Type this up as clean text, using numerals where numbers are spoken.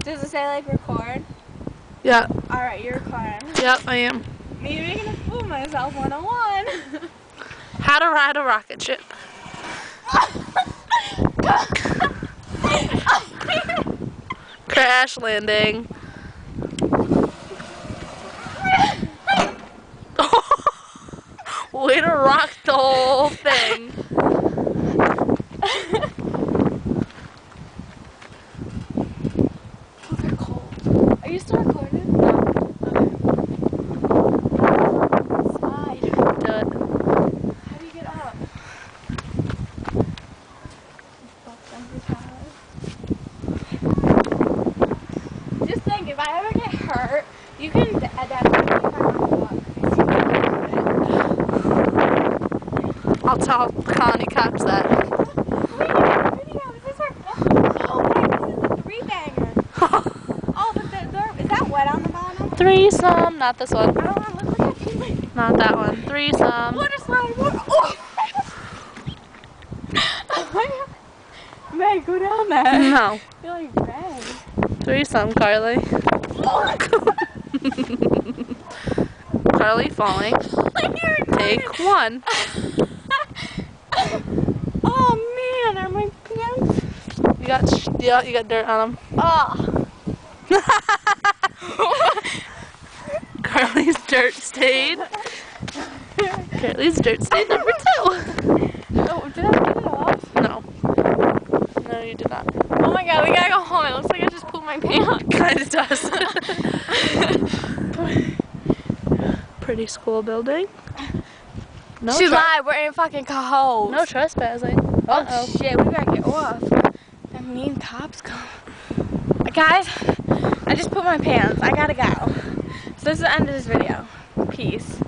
Does it say like record? Yeah. Alright, you're recording. Yep, I am. Me making a fool of myself 101. How to ride a rocket ship. Crash landing. Way to rock the whole thing. Oh, they're cold. Are you still recording? No. Slide. Do it. How do you get up? Just think, if I ever get hurt, you can adapt to I'll tell Connie Cops that. This is a three-banger. Oh, but is that wet on the bottom? Threesome, not this one. I don't want to look like a Not that one. Threesome. water slide. Oh! Oh my God. May go down there. No. You're like red. Threesome, Carly. Carly falling. Take one. Oh man, are my pants? You got dirt on them. Oh. Carly's dirt stain. Carly's dirt stain number 2. Oh, did I get it off? No. No, you did not. Oh my God, we gotta go home. It looks like I just pooped my pants. Kinda does. Pretty school building. No She lied, we're in fucking Cahoes. No trespassing. Oh shit, we gotta get off. That mean cops come. Guys, I just put my pants. I gotta go. So this is the end of this video. Peace.